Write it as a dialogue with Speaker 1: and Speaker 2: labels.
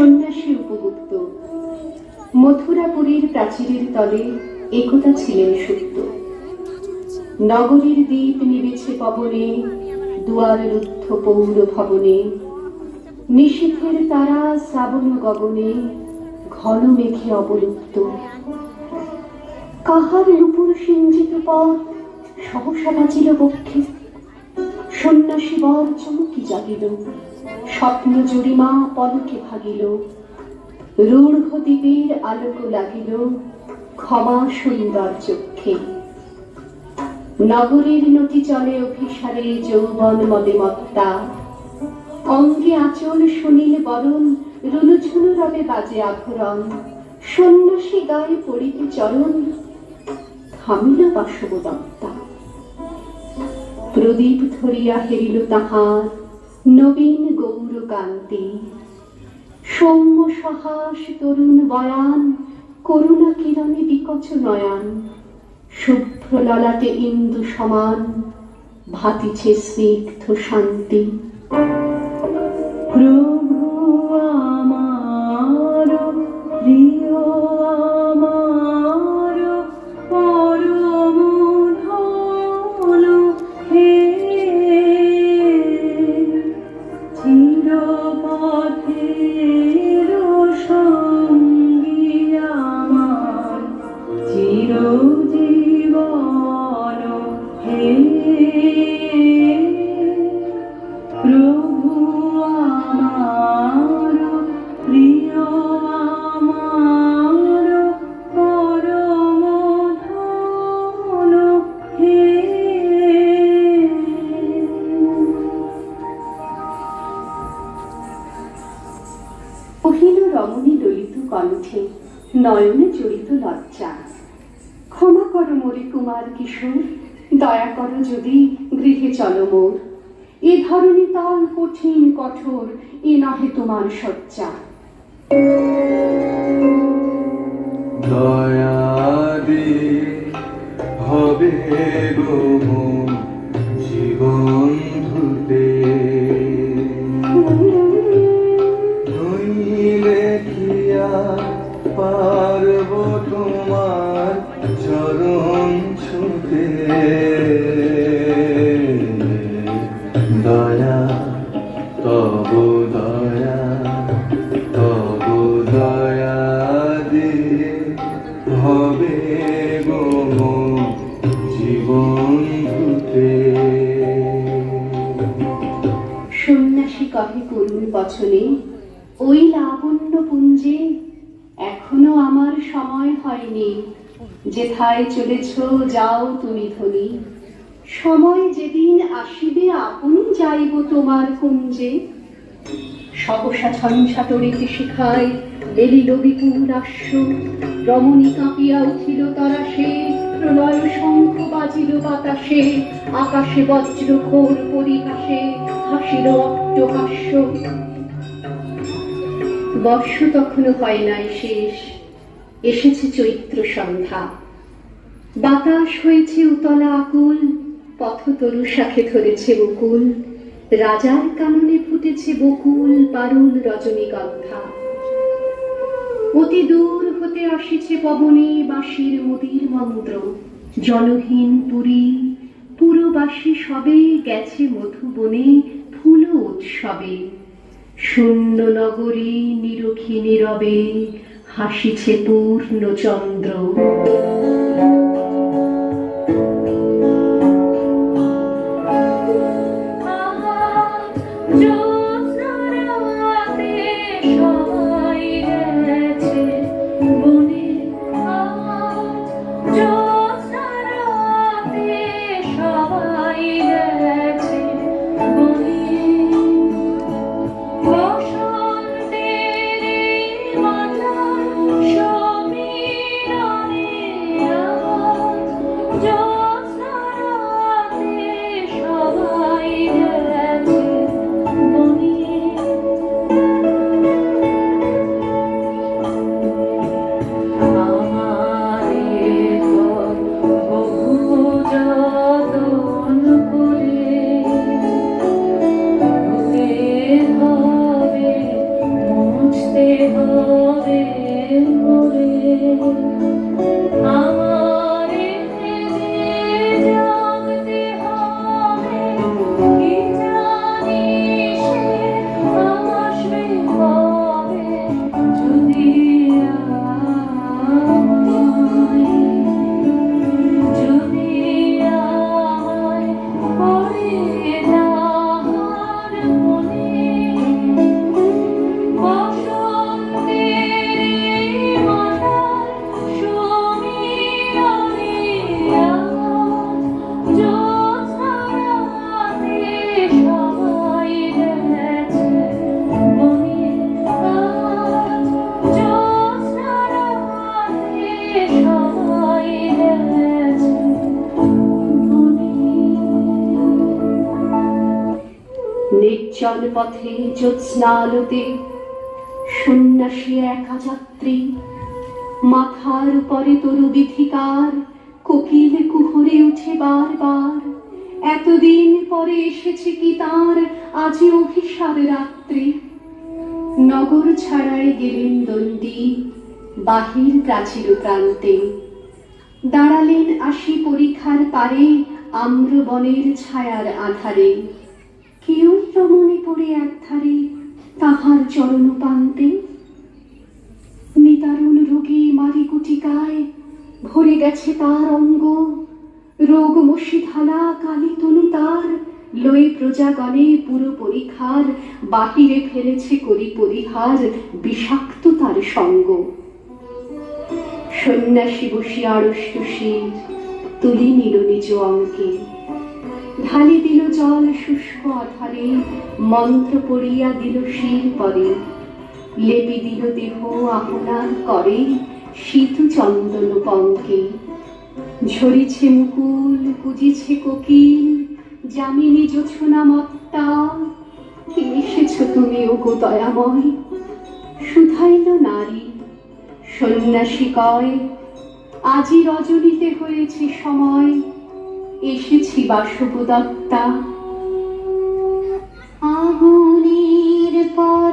Speaker 1: সন্ন্যাসী উপগুপ্ত মথুরাপুরীর প্রাচীরের তলে একদা ছিলেন সুপ্ত। নগরীর দ্বীপ নিবেছে পবনে, দুয়ার রুদ্ধ পৌর ভবনে, নিশীথের তারা শ্রাবণ গগনে, ঘন মেঘে অবলুপ্ত। কাহার নুপুর সিঞ্চিত পথ সহসা বাজিল বক্ষে, সন্ন্যাসী বর চমকি জাগিল, স্বপ্ন জরিমা পলকে ভাগিল, রূঢ় দ্বীপের আলোক লাগিল, ক্ষমা সুন্দর চক্ষে। নগরীর নটি চলে অভিসারে যৌবন মদে মত্তা, অঙ্গে আচল সুনীল বরণ, রুনুঝুনু রবে বাজে আভরণ, সন্ন্যাসী গায়ে পড়িতে চরণ, থামিল বাসবদত্তা। প্রদীপ ধরিয়া হেরিল তাহার নবীন গৌরকান্তি, সৌম্য সহাস তরুণ বয়ান, করুণা কিরণে বিকচ নয়ন, শুভ্র ললাটে ইন্দু সমান, ভাতিছে স্নিগ্ধ শান্তি। প্রভু আমার প্রিয় আমার পরম ধন হে, চিরপথের সঙ্গী আমার, চিরজীবন হে। প্রভু আমার প্রিয় আমার পরম ধন হে। কহিল রমণী ললিত কণ্ঠে, নয়নে জড়িত লজ্জা, ক্ষমা করো মোরে কুমার কিশোর, দয়া করো যদি গৃহে চলো মোর। এ ধরনী তল কঠিন কঠোর, এ নহে তোমার শয্যা।
Speaker 2: দয়া দিয়ে হবে গো জীবন ধুতে, নইলে কিয়া পারব তোমার চরণ ছুঁতে। দয়া তব দয়া, তব দয়া দিয়ে হবে গো জীবন ধুতে।
Speaker 1: সন্ন্যাসী কহে করুণ বচনে, ওই লাবণ্য পুঞ্জে এখনো আমার সময় হয়নি, যেথায় চলেছ যাও তুমি ধনী। সময় যেদিন আসিবে আপনি যাইব তোমার কুঞ্জে। সহসা ঝঞ্ঝা তরিতে শিখায় এলিল বিপুল আশ্ব, রমণী কাঁপিয়া উঠিল তরাসে, প্রলয় শঙ্খ বাজিল বাতাসে, আকাশে বজ্র ঘোর পরিহাসে, হাসিল অট্টহাস্য। বর্ষ তখনও হয় নাই শেষ, এসেছে চৈত্র সন্ধ্যা, বাতাস হয়েছে উতলা আকুল, পথতরু শাখে ধরেছে বকুল, রাজার কাননে ফুটেছে বকুল পারুল রজনীগন্ধা। অতি দূর হতে আসিছে পবনে বাঁশির মুদির মন্ত্র, জনহীন পুরী পুরবাসী সবে গেছে মধুবনে ফুল উৎসবে। শূন্য নগরী নিরখী নীরবে হাসিছে পূর্ণচন্দ্র।
Speaker 3: সমীরণে
Speaker 1: নির্জন পথে জ্যোৎস্নালোতে সন্ন্যাসী একা যাত্রী, মাথার উপরে তরু বিথিকার, কোকিল কুহরে উঠে বারবার। এতদিন পরে এসেছে কি তার আজি অভিসার রাত্রি। নগর ছাড়ায় গেলেন দণ্ডী, বাহির প্রাচীর প্রান্তে। দাঁড়ালেন আসি পরীক্ষার পারে, আম্রবনের ছায়ার আধারে। কেউ রমণী পড়ে একধারে, তাহার চরণ পান্তে। নিতারুণ রোগী মারিকুটিকায় ভরে গেছে তার অঙ্গ। রোগ মশি ঢালা কালী তনু তার, লয়ে প্রজাগণে পুরো পরীক্ষার। বাহিরে ফেলেছে করি পরিহার, বিষাক্ত তার সঙ্গ। সন্ন্যাসী বসি আড়ষ্ট শির, তুলি নিল নিজ অঙ্কে। ঢালি দিল জল শুষ্ক আধারে, মন্ত্র পড়িয়া দিল শির পরে। লেপি দিল দেহ আপনার করে, শীত চন্দন পঙ্কে। ঝরিছে মুকুল, কুজিছে কোকিল, যামিনী জোছনা মত্তা। কে এসেছ তুমি ওগো দয়াময়, শুধাইল নারী। সন্ন্যাসী কয়, আজি রজনীতে হয়েছে সময়, এসেছি বাসবদত্তা। আগুনের পর